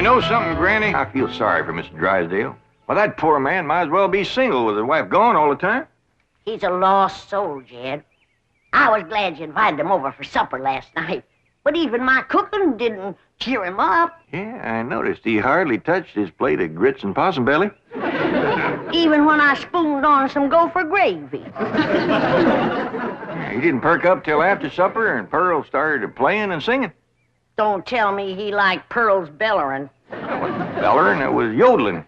You know something, Granny? I feel sorry for Mr. Drysdale. Well, that poor man might as well be single with his wife gone all the time. He's a lost soul, Jed. I was glad you invited him over for supper last night. But even my cooking didn't cheer him up. Yeah, I noticed he hardly touched his plate of grits and possum belly. Even when I spooned on some gopher gravy. He didn't perk up till after supper, and Pearl started playing and singing. Don't tell me he liked Pearl's bellering. That wasn't bellering, it was yodeling.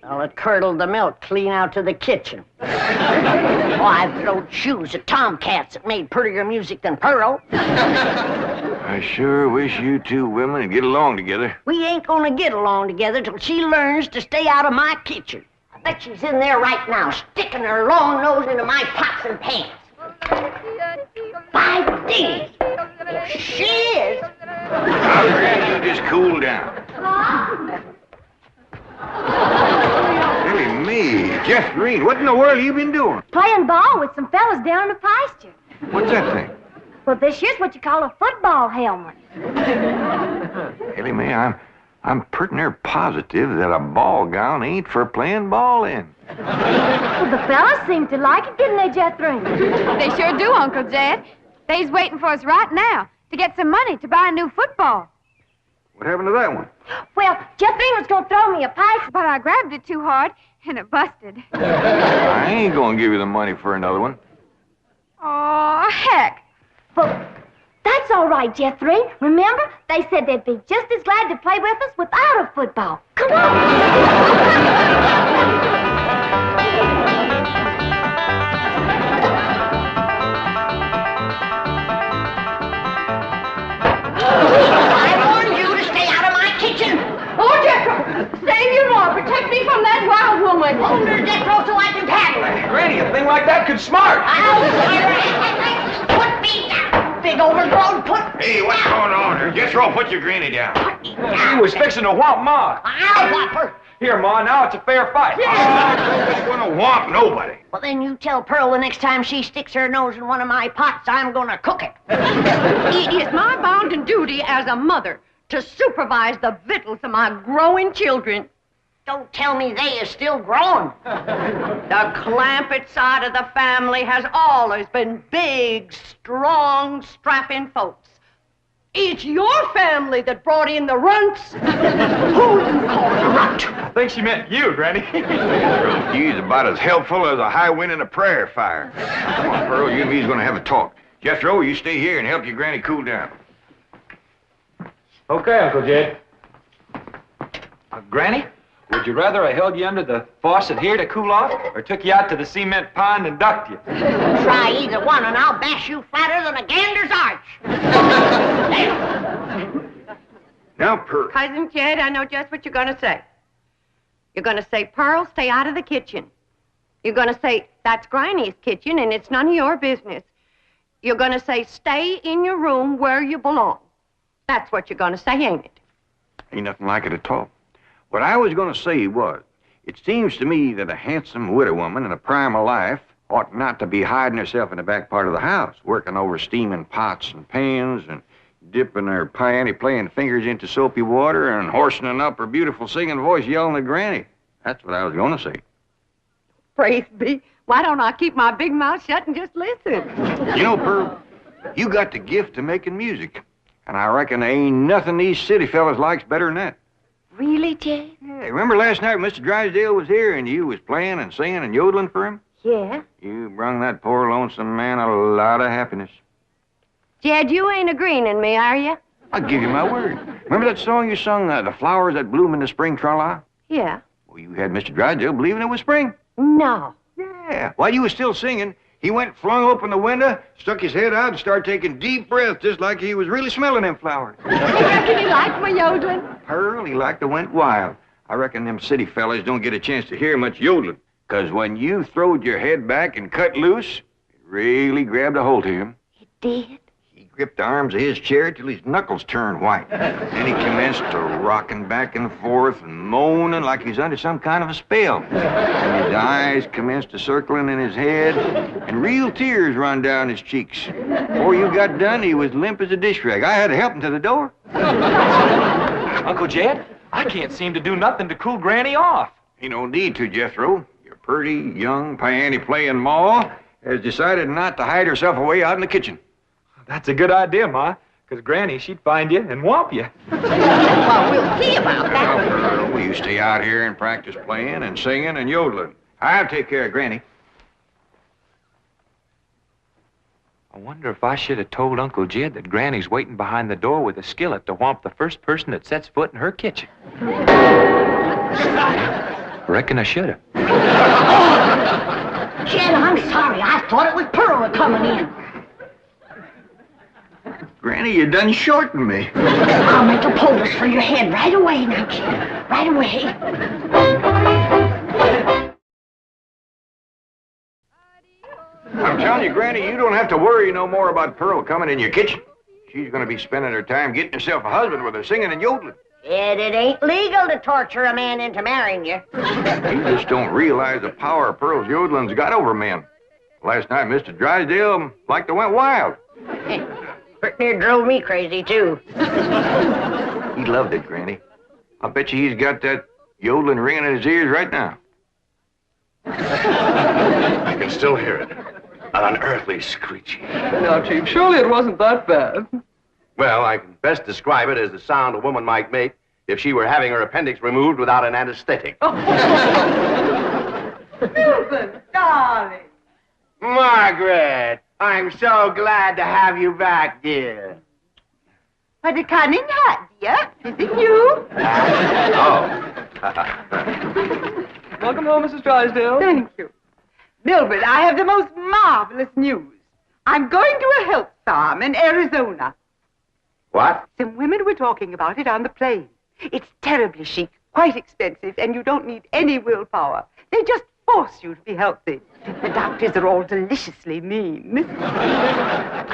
Well, it curdled the milk clean out to the kitchen. I've thrown shoes at tomcats that made prettier music than Pearl. I sure wish you two women would get along together. We ain't gonna get along together till she learns to stay out of my kitchen. I bet she's in there right now, sticking her long nose into my pots and pans. 5 days. If she is... Now, Granny, you just cool down. Elly May, Jeff Green, what in the world have you been doing? Playing ball with some fellas down in the pasture. What's that thing? Well, this here's what you call a football helmet. Elly May, I'm pretty near positive that a ball gown ain't for playing ball in. Well, the fellas seem to like it, didn't they, Jethro? They sure do, Uncle Jed. They's waiting for us right now to get some money to buy a new football. What happened to that one? Well, Jethro was going to throw me a pass, But I grabbed it too hard, and it busted. I ain't gonna give you the money for another one. Oh, heck. Well, that's all right, Jethro. Remember, they said they'd be just as glad to play with us without a football. Come on. Save your law. Protect me from that wild woman. Hold her, Jethro, so I can tackle her. Granny, a thing like that could smart. Put me down, big overgrown put. Hey, what's going on here? Jethro, put your granny down. He was fixing to whomp Ma. I'll whop her. Here, Ma, now it's a fair fight. I'm gonna whomp nobody. Well, then you tell Pearl the next time she sticks her nose in one of my pots, I'm gonna cook it. It is my bounden duty as a mother to supervise the victuals of my growing children. Don't tell me they is still growing. The Clampett side of the family has always been big, strong, strapping folks. It's your family that brought in the runts. Who you call a runt? I think she meant you, Granny. He's about as helpful as a high wind in a prairie fire. Come on, Pearl, you and me's gonna have a talk. Jethro, you stay here and help your granny cool down. Okay, Uncle Jed. Granny, would you rather I held you under the faucet here to cool off, or took you out to the cement pond and ducked you? Try either one and I'll bash you flatter than a gander's arch. Now, Pearl. Cousin Jed, I know just what you're going to say. You're going to say, Pearl, stay out of the kitchen. You're going to say, that's Granny's kitchen and it's none of your business. You're going to say, stay in your room where you belong. That's what you're going to say, ain't it? Ain't nothing like it at all. What I was going to say was, it seems to me that a handsome widow woman in the prime of life ought not to be hiding herself in the back part of the house, working over steaming pots and pans and dipping her playing fingers into soapy water and hoarsening up her beautiful singing voice yelling at Granny. That's what I was going to say. Praise be. Why don't I keep my big mouth shut and just listen? You know, Pearl, you got the gift of making music. And I reckon there ain't nothing these city fellas likes better than that. Really, Jed? Yeah, remember last night when Mr. Drysdale was here and you was playing and singing and yodeling for him? Yeah. You brung that poor lonesome man a lot of happiness. Jed, you ain't agreeing in me, are you? I'll give you my word. Remember that song you sung, The Flowers That Bloom in the Spring, Tra-la? Yeah. Well, you had Mr. Drysdale believing it was spring. No. Yeah. While you was still singing, he went, flung open the window, stuck his head out, and started taking deep breaths, just like he was really smelling them flowers. You reckon he liked my yodeling? Pearl, he like to went wild. I reckon them city fellas don't get a chance to hear much yodeling. 'Cause when you throwed your head back and cut loose, it really grabbed a hold of him. It did? He gripped the arms of his chair till his knuckles turned white. Then he commenced to rocking back and forth and moaning like he's under some kind of a spell. And his eyes commenced to circling in his head, and real tears run down his cheeks. Before you got done, he was limp as a dish rag. I had to help him to the door. Uncle Jed, I can't seem to do nothing to cool Granny off. Ain't no need to, Jethro. Your pretty, young, piano-playing Ma has decided not to hide herself away out in the kitchen. That's a good idea, Ma, because Granny, she'd find you and whomp you. Well, we'll see about that. Well, Pearl, you stay out here and practice playing and singing and yodeling. I'll take care of Granny. I wonder if I should have told Uncle Jed that Granny's waiting behind the door with a skillet to whomp the first person that sets foot in her kitchen. Reckon I should have. Jed, I'm sorry. I thought it was Pearl coming in. Granny, you done shortened me. I'll make a poultice for your head right away now, Jed. Right away. I'm telling you, Granny, you don't have to worry no more about Pearl coming in your kitchen. She's going to be spending her time getting herself a husband with her singing and yodeling. Jed, it ain't legal to torture a man into marrying you. You just don't realize the power Pearl's yodeling's got over men. Last night, Mr. Drysdale like to went wild. Pretty near drove me crazy, too. He loved it, Granny. I bet you he's got that yodeling ringing in his ears right now. I can still hear it. An unearthly screeching. Now, Chief, surely it wasn't that bad. Well, I can best describe it as the sound a woman might make if she were having her appendix removed without an anesthetic. Milburn, darling. Margaret, I'm so glad to have you back, dear. What a cunning hat, dear. Is it you? Welcome home, Mrs. Drysdale. Thank you. Milburn, I have the most marvelous news. I'm going to a health farm in Arizona. What? Some women were talking about it on the plane. It's terribly chic, quite expensive, and you don't need any willpower. They just force you to be healthy. The doctors are all deliciously mean.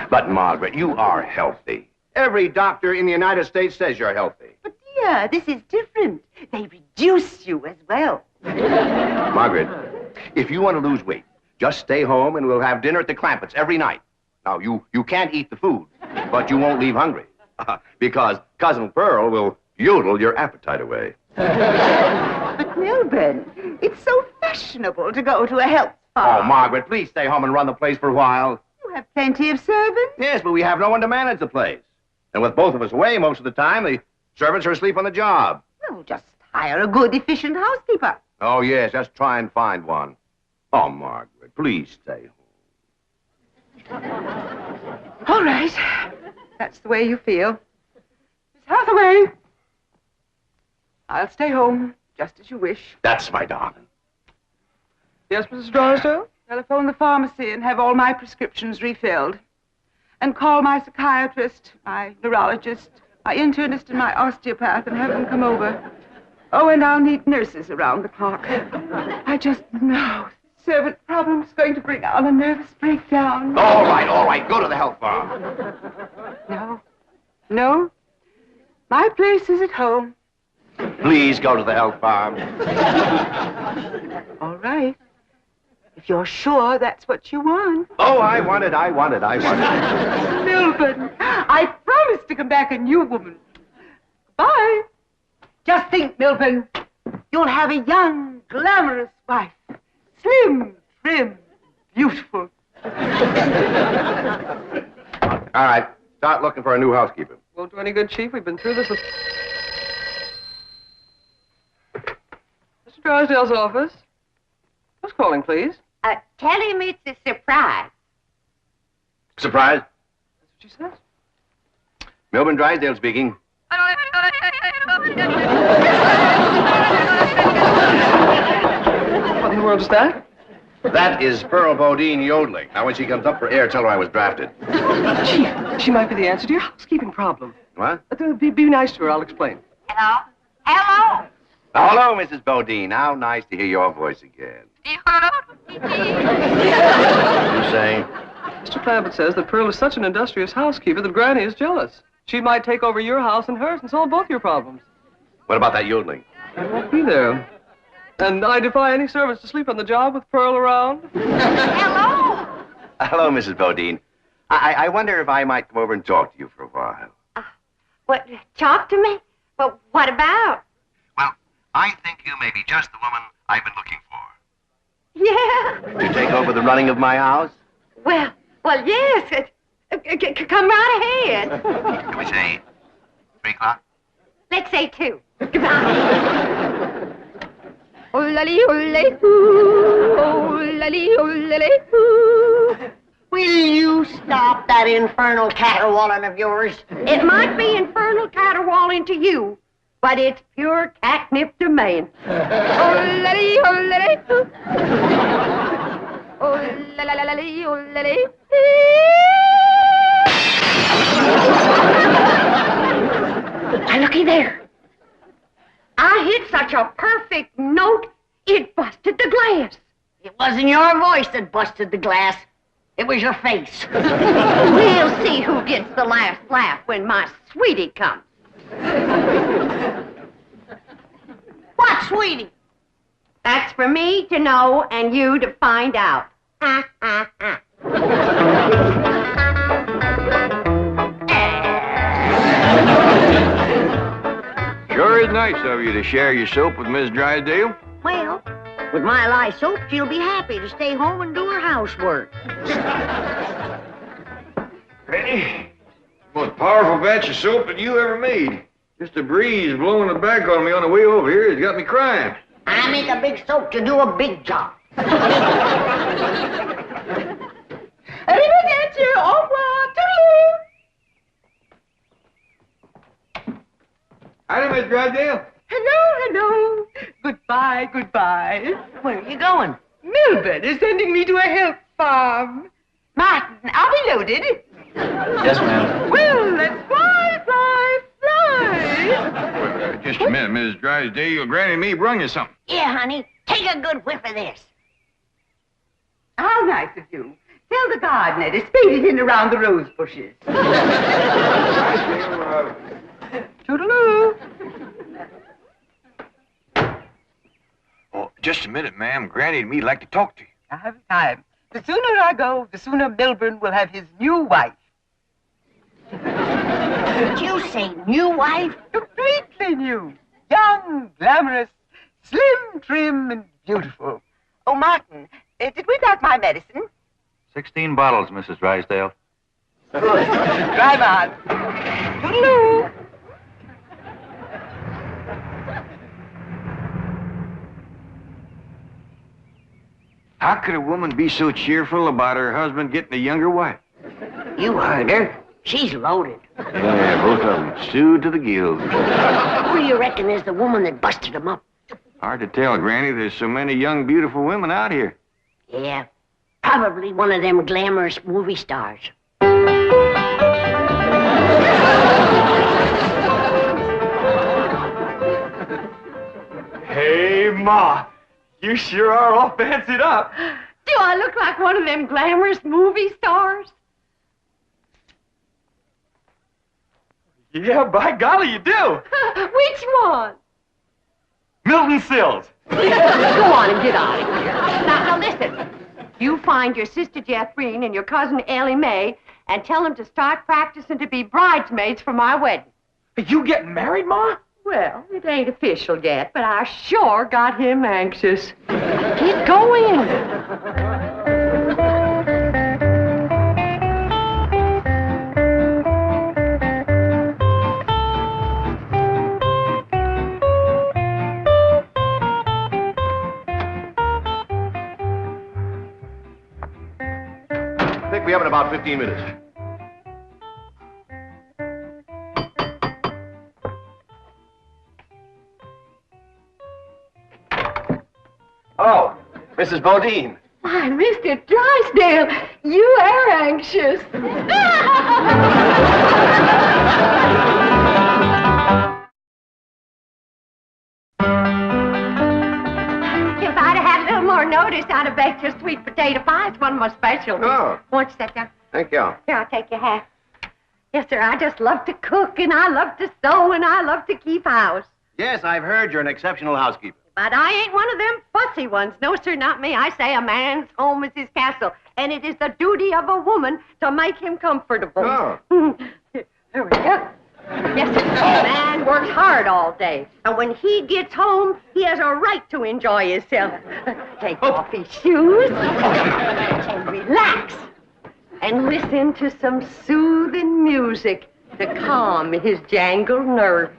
But, Margaret, you are healthy. Every doctor in the United States says you're healthy. But, dear, this is different. They reduce you as well. Margaret, if you want to lose weight, just stay home and we'll have dinner at the Clampetts every night. Now, you can't eat the food, but you won't leave hungry. Because Cousin Pearl will yodel your appetite away. But, Milburn, it's so fashionable to go to a health farm. Oh, Margaret, please stay home and run the place for a while. You have plenty of servants. Yes, but we have no one to manage the place. And with both of us away most of the time, the servants are asleep on the job. Well, just hire a good, efficient housekeeper. Oh, yes, just try and find one. Oh, Margaret, please stay home. All right. That's the way you feel. Miss Hathaway. I'll stay home, just as you wish. That's my darling. Yes, Mrs. Drysdale? Telephone the pharmacy and have all my prescriptions refilled. And call my psychiatrist, my neurologist, my internist, and my osteopath and have them come over. Oh, and I'll need nurses around the clock. I just know the servant problem's going to bring on a nervous breakdown. All right, go to the health farm. No. My place is at home. Please go to the health farm. All right. If you're sure that's what you want. Oh, I want it. Milburn, I promise to come back a new woman. Bye. Just think, Milburn, you'll have a young, glamorous wife. Slim, trim, beautiful. All right, start looking for a new housekeeper. Won't do any good, Chief. We've been through this with... Mr. Drysdale's office. Who's calling, please? Tell him it's a surprise. Surprise? That's what she says. Milburn Drysdale speaking. What in the world is that? That is Pearl Bodine yodeling. Now, when she comes up for air, tell her I was drafted. Chief, she might be the answer to your housekeeping problem. What? Be nice to her. I'll explain. Hello? Hello? Hello, Mrs. Bodine. How nice to hear your voice again. What are you saying? Mr. Clampett says that Pearl is such an industrious housekeeper that Granny is jealous. She might take over your house and hers and solve both your problems. What about that yodeling? I won't be there. And I defy any servants to sleep on the job with Pearl around. Hello? Hello, Mrs. Bodine. I wonder if I might come over and talk to you for a while. What, talk to me? Well, what about? I think you may be just the woman I've been looking for. Yeah. To take over the running of my house? Well, yes. Come right ahead. Can we say 3 o'clock? Let's say 2. Will you stop that infernal caterwauling of yours? It might be infernal caterwauling to you, but it's pure catnip to me. Now, looky there. I hit such a perfect note, it busted the glass. It wasn't your voice that busted the glass. It was your face. We'll see who gets the last laugh when my sweetie comes. What, sweetie? That's for me to know and you to find out. Sure is nice of you to share your soap with Miss Drysdale. Well, with my lye soap, she'll be happy to stay home and do her housework. Penny, most powerful batch of soap that you ever made. Just a breeze blowing it back on me on the way over here has got me crying. I make a big soap to do a big job. Arrivederci, au revoir, toodaloo. Hi, Miss Drysdale. Hello. Goodbye. Where are you going? Melbourne is sending me to a health farm. Martin, are we loaded? Yes, ma'am. Well, let's fly. Just a minute, Miss Drysdale. Granny and me brung you something. Yeah, honey. Take a good whiff of this. How nice of you. Tell the gardener to spade it in around the rose bushes. Toodaloo. Oh, just a minute, ma'am. Granny and me'd like to talk to you. I have time. The sooner I go, the sooner Melbourne will have his new wife. Did you say new wife? Completely new. Young, glamorous, slim, trim, and beautiful. Oh, Martin, did we like my medicine? 16 bottles, Mrs. Drysdale. Good. Drive on. Toodaloo. How could a woman be so cheerful about her husband getting a younger wife? You heard her. She's loaded. Yeah, both of them. Sued to the gills. Who do you reckon is the woman that busted him up? Hard to tell, Granny. There's so many young, beautiful women out here. Yeah, probably one of them glamorous movie stars. Hey, Ma. You sure are all fancied up. Do I look like one of them glamorous movie stars? Yeah, by golly, you do. Which one? Milton Sills. Go on and get out of here. Now listen. You find your sister Jethrine and your cousin Elly May and tell them to start practicing to be bridesmaids for my wedding. Are you getting married, Ma? Well, it ain't official yet, but I sure got him anxious. Get going. I think we have in about 15 minutes. Oh, Mrs. Bodine. Why, Mr. Drysdale, you are anxious. If I'd have had a little more notice, I'd have baked your sweet potato pie. It's one of my specialties. Oh. Won't you sit down? Thank you. Here, I'll take your hat. Yes, sir, I just love to cook, and I love to sew, and I love to keep house. Yes, I've heard you're an exceptional housekeeper. But I ain't one of them fussy ones. No, sir, not me. I say a man's home is his castle, and it is the duty of a woman to make him comfortable. Oh. Here we go. Yes, sir. A man works hard all day. And when he gets home, he has a right to enjoy himself. Take off his shoes and relax. And listen to some soothing music to calm his jangled nerves.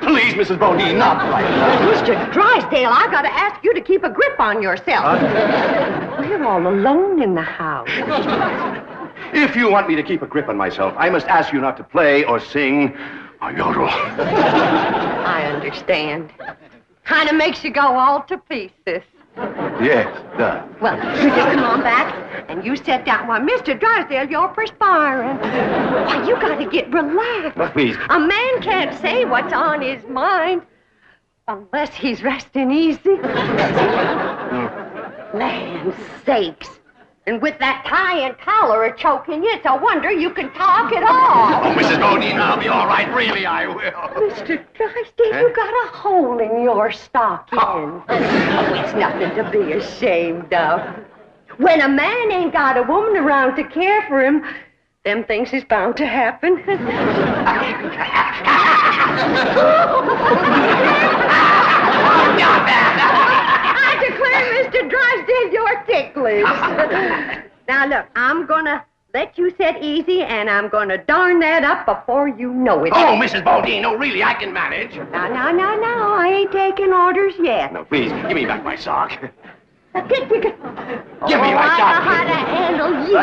Please, Mrs. Bodine, not right now. Mr. Drysdale, I gotta ask you to keep a grip on yourself. We're all alone in the house. If you want me to keep a grip on myself, I must ask you not to play or sing or yodel. I understand. Kind of makes you go all to pieces. Yes, it does. Well, you just come on back, and you sit down. Why, Mr. Drysdale, you're perspiring. Why, you gotta get relaxed. Well, please. A man can't say what's on his mind unless he's resting easy. Land sakes. And with that tie and collar a choking you, it's a wonder you can talk at all. Oh, Mrs. Bodine, I'll be all right. Really, I will. Mr. Drysdale, you got a hole in your stocking. Oh, it's nothing to be ashamed of. When a man ain't got a woman around to care for him, them things is bound to happen. I declare, Mr. Drysdale, you're ticklish. Now, look, I'm gonna let you sit easy, and I'm gonna darn that up before you know it. Oh, Mrs. Bodine, no, really, I can manage. No, I ain't taking orders yet. No, please, give me back my sock. Give me my I know sock. how to handle you.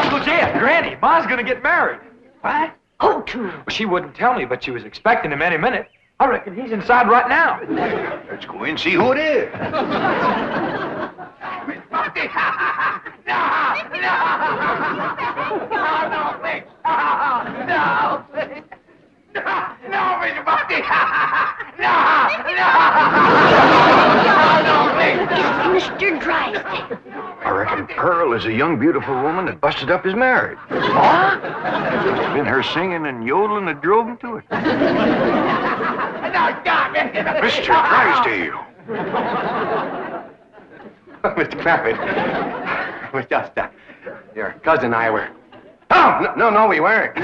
Uncle Jed, Granny, Ma's gonna get married. What? Who to? Well, she wouldn't tell me, but she was expecting him any minute. I reckon he's inside right now. Let's go in and see who it is. Mr. Drysdale. I reckon Pearl is a young, beautiful woman that busted up his marriage. What? It's been her singing and yodeling that drove him to it. Mr. Drysdale. Mr. Clampett, it was just, your cousin and I were... Oh, no, we weren't.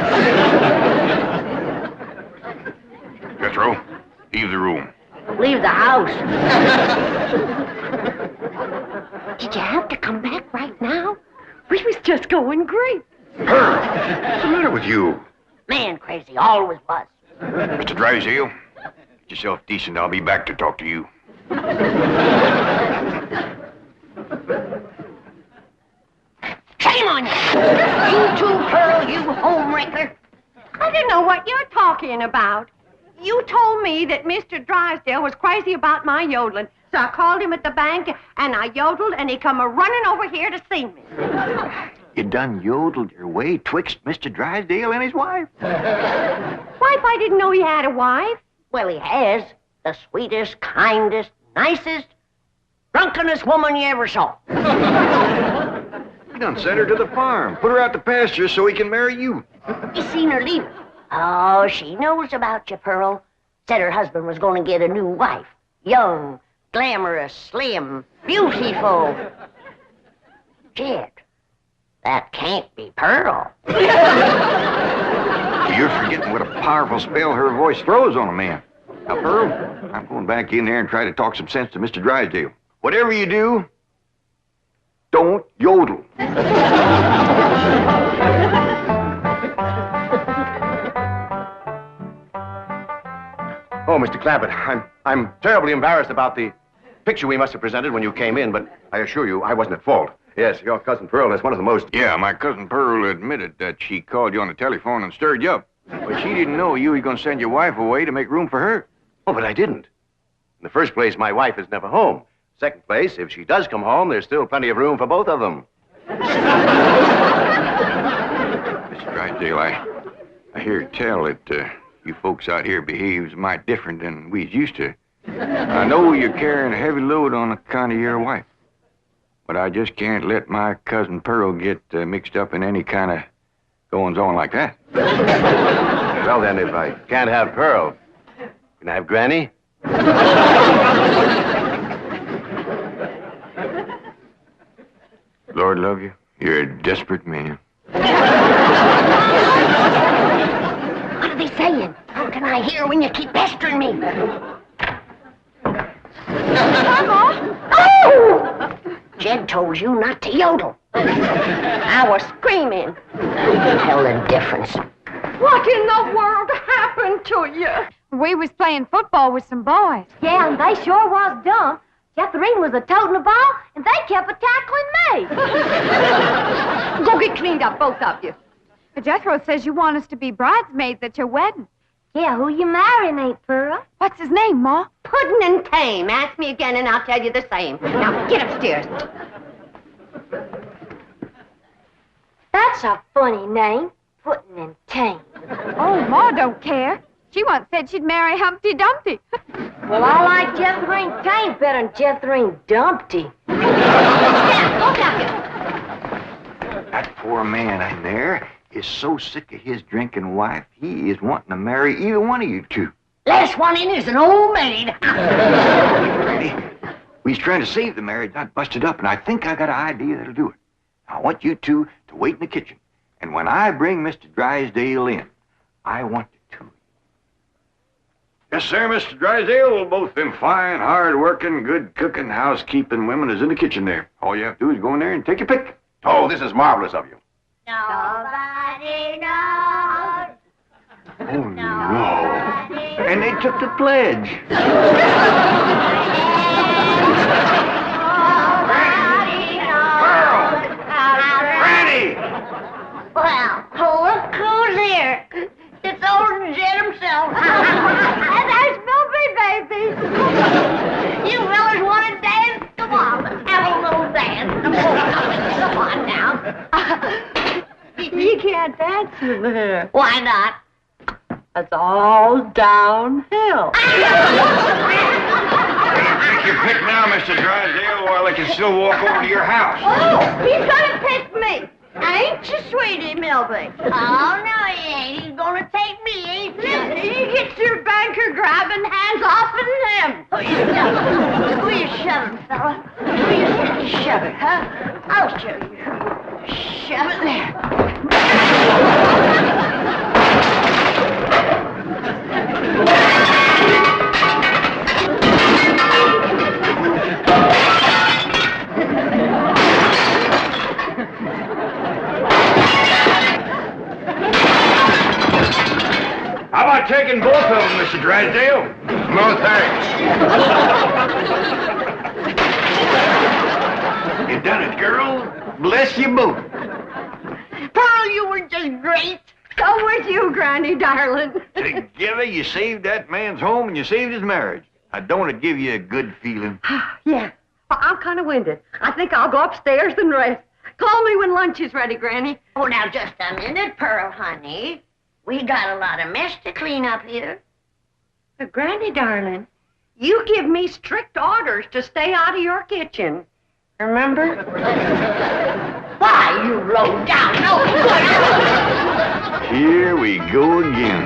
Jethro, leave the room. Leave the house. Did you have to come back right now? We was just going great. Pearl, what's the matter with you? Man crazy, always was. Mr. Drysdale, get yourself decent. I'll be back to talk to you. Shame on you! You too, Pearl, you homewrecker. I don't know what you're talking about. You told me that Mr. Drysdale was crazy about my yodeling, so I called him at the bank, and I yodeled, and he come a-running over here to see me. You done yodeled your way twixt Mr. Drysdale and his wife? Wife, I didn't know he had a wife. Well, he has. The sweetest, kindest, nicest, drunkenest woman you ever saw. You done sent her to the farm. Put her out to pasture so he can marry you. You seen her leave? Oh, she knows about you, Pearl. Said her husband was going to get a new wife. Young, glamorous, slim, beautiful. Jed, that can't be Pearl. You're forgetting what a powerful spell her voice throws on a man. Now, Pearl, I'm going back in there and try to talk some sense to Mr. Drysdale. Whatever you do, don't yodel. Oh, Mr. Clampett, I'm terribly embarrassed about the picture we must have presented when you came in, but I assure you I wasn't at fault. Yes, your cousin Pearl is one of the most... Yeah, my cousin Pearl admitted that she called you on the telephone and stirred you up. But she didn't know you were going to send your wife away to make room for her. Oh, but I didn't. In the first place, my wife is never home. Second place, if she does come home, there's still plenty of room for both of them. Mr. Drysdale, I hear tell that you folks out here behaves mighty different than we's used to. I know you're carrying a heavy load on account of your wife. But I just can't let my cousin Pearl get mixed up in any kind of goings-on like that. Well, then, if I can't have Pearl, can I have Granny? Lord love you. You're a desperate man. What are they saying? How can I hear when you keep pestering me? Oh! Jed told you not to yodel. I was screaming. Hell indifference. What in the world happened to you? We was playing football with some boys. Yeah, and they sure was dumb. Jethro was a toting the ball, and they kept a-tackling me. Go get cleaned up, both of you. But Jethro says you want us to be bridesmaids at your wedding. Yeah, who you marrying, Aunt Pearl? What's his name, Ma? Puddin' and tame. Ask me again and I'll tell you the same. Now, get upstairs. That's a funny name, Puddin' and Tame. Oh, Ma don't care. She once said she'd marry Humpty Dumpty. Well, I like Jethro and Tame better than Jethro and Dumpty. That poor man in there is so sick of his drinking wife, he is wanting to marry either one of you two. Last one in is an old maid. Ready? We's trying to save the marriage, not bust it up, and I think I got an idea that'll do it. I want you two to wait in the kitchen, and when I bring Mr. Drysdale in, I want the two of you. Yes, sir, Mr. Drysdale. Both them fine, hard-working, good-cooking, housekeeping women is in the kitchen there. All you have to do is go in there and take your pick. Oh, this is marvelous of you. Nobody knows. Oh, no. And they took the pledge. Well, look who's here. It's old Jed himself. And there's Milby, baby. You fellas want to dance? Come on, let's have a little dance. Come on now. You can't dance in there. Why not? It's all downhill. Take your pick now, Mr. Drysdale, while I can still walk over to your house. Oh, he's gonna pick me. Ain't you, sweetie, Milby? Oh, no, he ain't. He's gonna take me, ain't he? You get your banker grabbing hands off of him. Who you shoving, fella? Who you shoving, huh? I'll show you. Shove it there. How about taking both of them, Mr. Drysdale? No, thanks. You done it, girl. Bless you both. Pearl, you were just great. So was you, Granny, darling. Together, you saved that man's home and you saved his marriage. Now, don't it give you a good feeling? Yeah. Well, I'm kind of winded. I think I'll go upstairs and rest. Call me when lunch is ready, Granny. Oh, now, just a minute, Pearl, honey. We got a lot of mess to clean up here. But, Granny, darling, you give me strict orders to stay out of your kitchen. Remember? Why, you low down, no good. Here we go again.